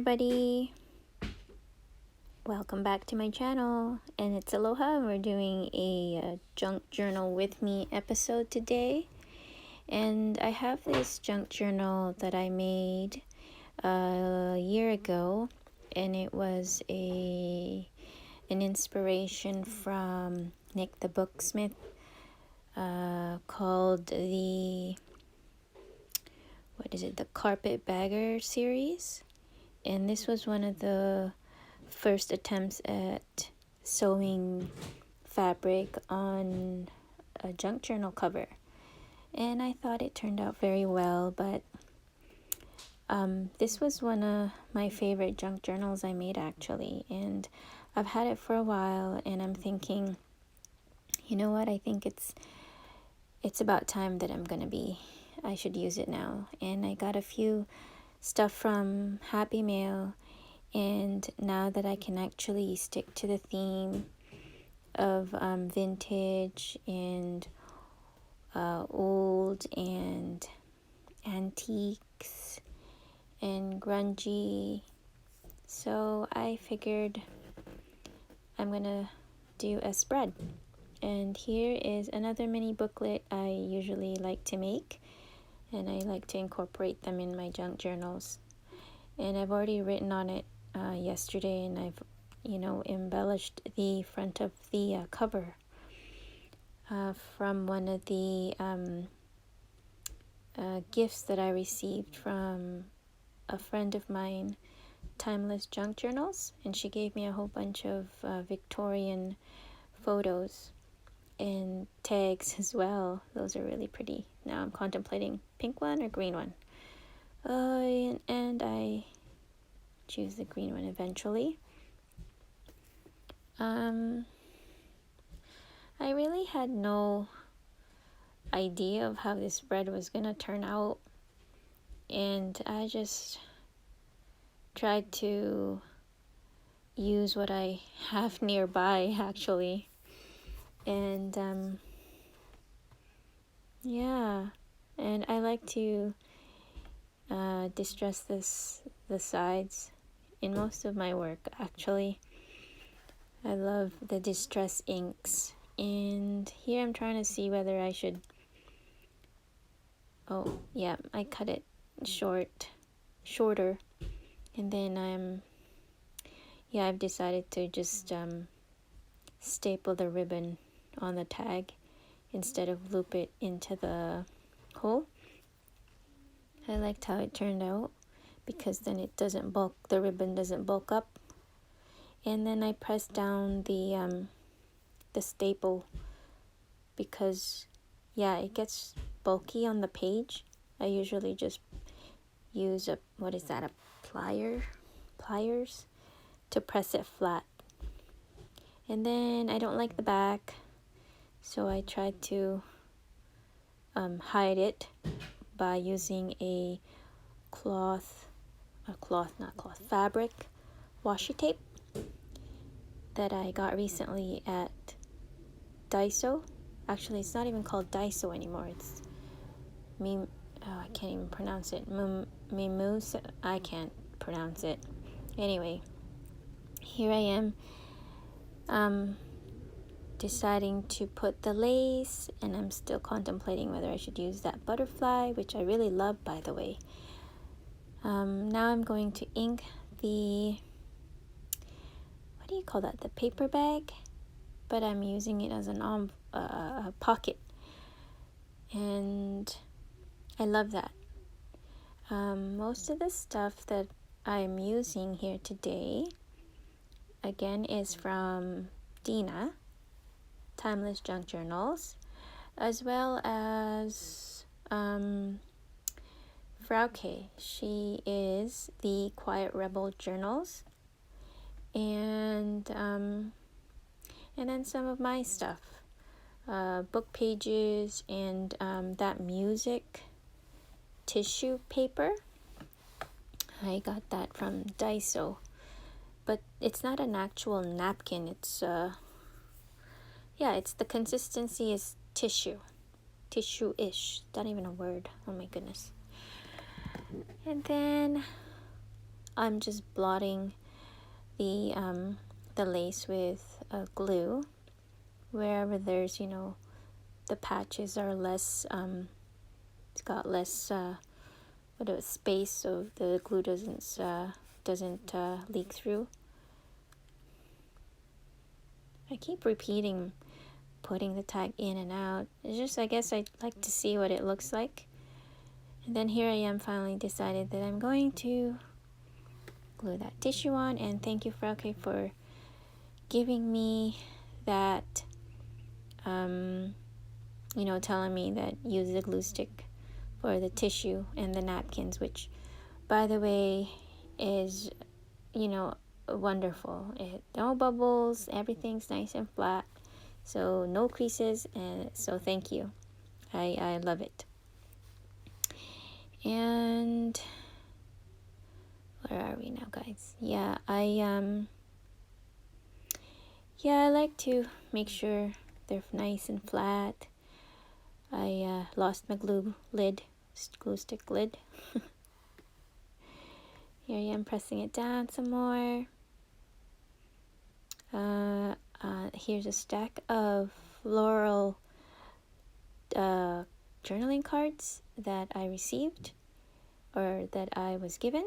everybody, welcome back to my channel, and it's Aloha. We're doing a junk journal with me episode today, and I have this junk journal that I made a year ago, and it was an inspiration from Nik the Booksmith, called the Carpetbagger series. And this was one of the first attempts at sewing fabric on a junk journal cover, and I thought it turned out very well. But this was one of my favorite junk journals I made, actually, and I've had it for a while, and I'm thinking, you know what, I think it's about time that I should use it now. And I got a few stuff from Happy Mail, and now that I can actually stick to the theme of vintage and old and antiques and grungy, so I figured I'm gonna do a spread. And here is another mini booklet I usually like to make, and I like to incorporate them in my junk journals. And I've already written on it yesterday, and I've embellished the front of the cover from one of the gifts that I received from a friend of mine, Timeless Junk Journals, and she gave me a whole bunch of Victorian photos and tags as well. Those are really pretty. Now I'm contemplating pink one or green one. And I choose the green one eventually. I really had no idea of how this spread was gonna turn out, and I just tried to use what I have nearby, actually. And yeah, and I like to distress the sides in most of my work, actually. I love the distress inks, and here I'm trying to see whether I should, I cut it shorter, and then I've decided to just staple the ribbon on the tag instead of loop it into the hole. I liked how it turned out, because then the ribbon doesn't bulk up. And then I pressed down the staple, because it gets bulky on the page. I usually just use pliers to press it flat. And then I don't like the back, so I tried to hide it by using a fabric washi tape that I got recently at Daiso. Actually, it's not even called Daiso anymore. It's I can't even pronounce it. Mimus. I can't pronounce it. Anyway, here I am deciding to put the lace, and I'm still contemplating whether I should use that butterfly, which I really love, by the way. Now I'm going to ink the, what do you call that, the paper bag, but I'm using it as a pocket, and I love that. Most of the stuff that I'm using here today, again, is from Dina, Timeless Junk Journals, as well as Frauke. She is the Quiet Rebel Journals, and then some of my stuff, book pages, and that music tissue paper. I got that from Daiso, but it's not an actual napkin. It's it's the consistency is tissue-ish. Not even a word. Oh my goodness. And then I'm just blotting the lace with glue wherever there's, you know, the patches are less, it's got less space, so the glue doesn't leak through. I keep repeating putting the tag in and out. It's just, I guess I'd like to see what it looks like. And then here I am, finally decided that I'm going to glue that tissue on. And thank you, Frauke, for giving me that, you know, telling me that use the glue stick for the tissue and the napkins, which, by the way, is, you know, wonderful. No bubbles, everything's nice and flat, so no creases, and so thank you. I love it. And where are we now, guys? Yeah, I like to make sure they're nice and flat. I lost my glue stick lid. Here I am pressing it down some more. Here's a stack of floral journaling cards that I received, or that I was given,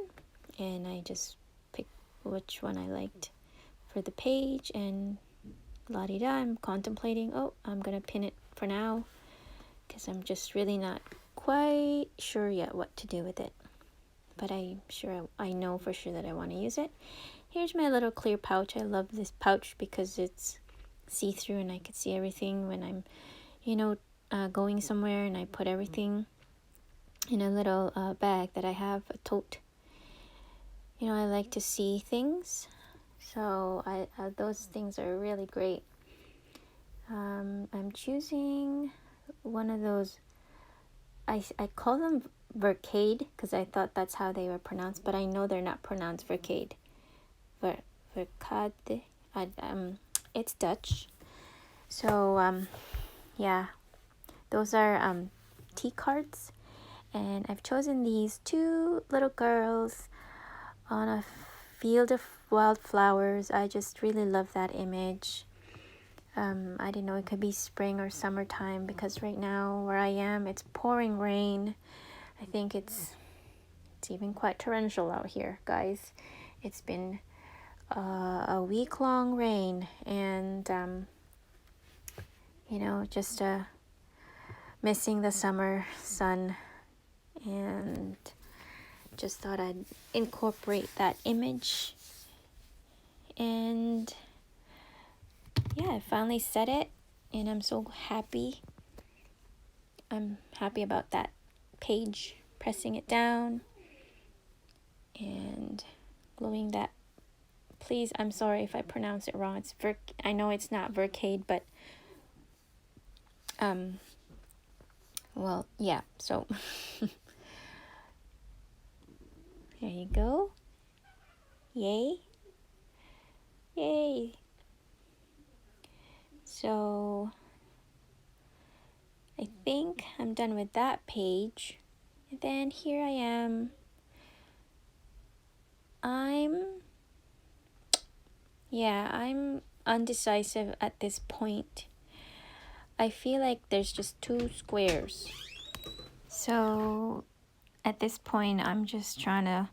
and I just picked which one I liked for the page, and la-di-da, I'm contemplating, oh, I'm gonna pin it for now, because I'm just really not quite sure yet what to do with it, but I know for sure that I want to use it. Here's my little clear pouch. I love this pouch because it's see-through and I can see everything when I'm, you know, going somewhere, and I put everything in a little bag that I have, a tote. You know, I like to see things, so those things are really great. I'm choosing one of those, I call them Vercade because I thought that's how they were pronounced, but I know they're not pronounced Vercade. Vercade. It's Dutch. So yeah, those are tea cards, and I've chosen these two little girls on a field of wildflowers. I just really love that image. I didn't know it could be spring or summertime, because right now where I am, it's pouring rain. I think it's even quite torrential out here, guys. It's been a week-long rain, and you know, just missing the summer sun, and just thought I'd incorporate that image. And yeah, I finally set it, and I'm so happy. I'm happy about that page, pressing it down and gluing that. Please, I'm sorry if I pronounce it wrong. It's I know it's not Vercade, but well, yeah, so there you go. Yay. Yay. So I think I'm done with that page. And then here I am. I'm undecisive at this point. I feel like there's just two squares. So at this point, I'm just trying to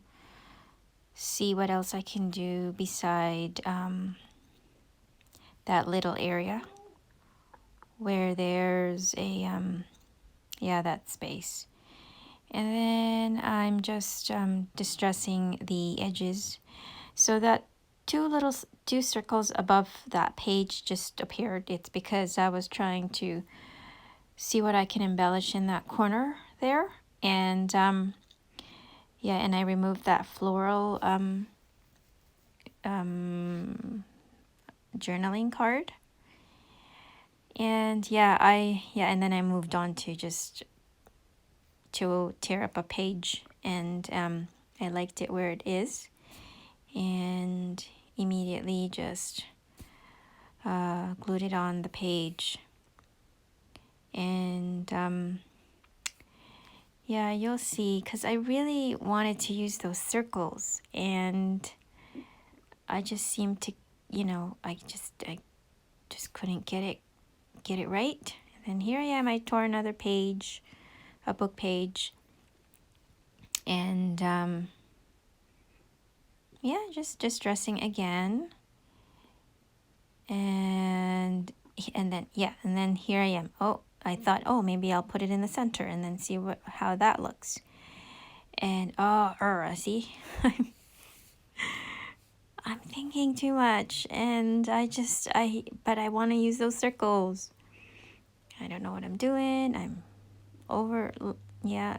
see what else I can do beside that little area where there's a, that space. And then I'm just distressing the edges so that two circles above that page just appeared. It's because I was trying to see what I can embellish in that corner there. And and I removed that floral journaling card. And and then I moved on to just to tear up a page, and I liked it where it is, and immediately just glued it on the page. And Yeah, you'll see, because I really wanted to use those circles, and I just seemed to, I just couldn't get it right. And then here I am, I tore another page, a book page, and yeah, just dressing again. And then here I am. Oh, I thought, oh, maybe I'll put it in the center and then see how that looks. And see, I'm thinking too much, and but I want to use those circles. I don't know what I'm doing. I'm over, yeah,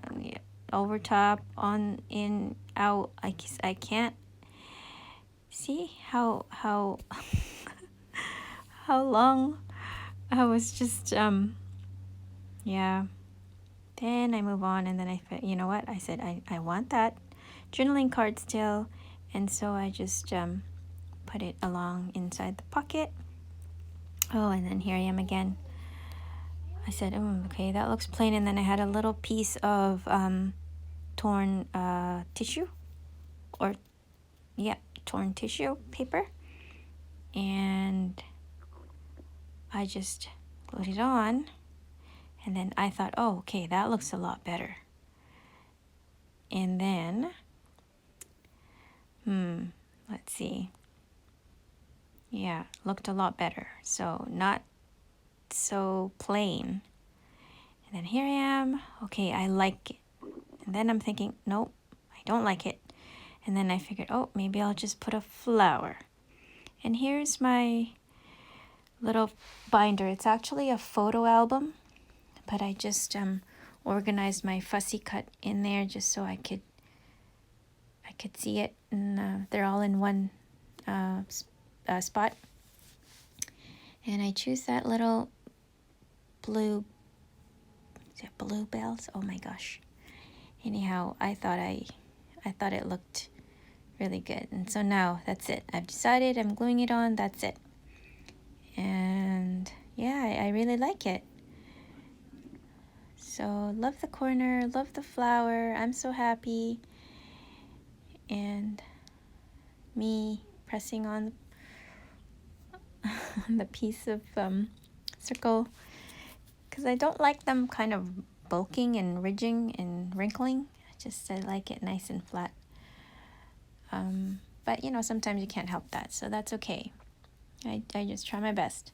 over top, on, in, out. I can't see how how long I was just yeah. Then I move on, and then you know what? I said I want that journaling card still, and so I just put it along inside the pocket. Oh, and then here I am again. I said, oh, okay, that looks plain, and then I had a little piece of torn tissue, or yeah, torn tissue paper, and I just glued it on, and then I thought, oh, okay, that looks a lot better. And then, let's see. Yeah, looked a lot better. So not so plain. And then here I am. Okay, I like it. And then I'm thinking, nope, I don't like it. And then I figured, oh, maybe I'll just put a flower. And here's my little binder. It's actually a photo album, but I just organized my fussy cut in there just so I could see it, and they're all in one spot. And I choose that little blue, is it bluebells? Oh my gosh. Anyhow, I thought it looked really good. And so now that's it. I've decided I'm gluing it on. That's it. And yeah, I really like it. So love the corner, love the flower. I'm so happy. And me pressing on the piece of circle, because I don't like them kind of bulking and ridging and wrinkling. I like it nice and flat. But sometimes you can't help that, so that's okay. I just try my best.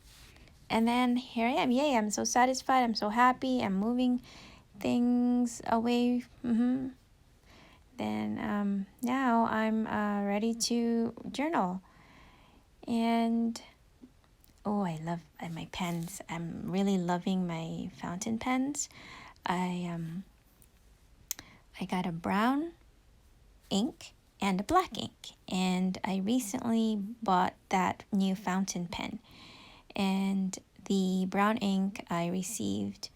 And then here I am. Yay, I'm so satisfied. I'm so happy. I'm moving things away. Then now I'm ready to journal. And oh, I love my pens. I'm really loving my fountain pens. I got a brown ink and a black ink, and I recently bought that new fountain pen. And the brown ink I received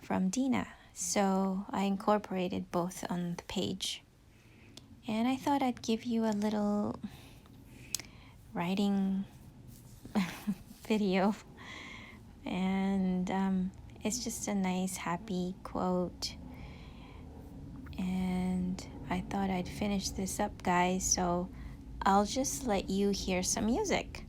from Dina, so I incorporated both on the page. And I thought I'd give you a little writing video, and it's just a nice happy quote. And I thought I'd finish this up, guys, so I'll just let you hear some music.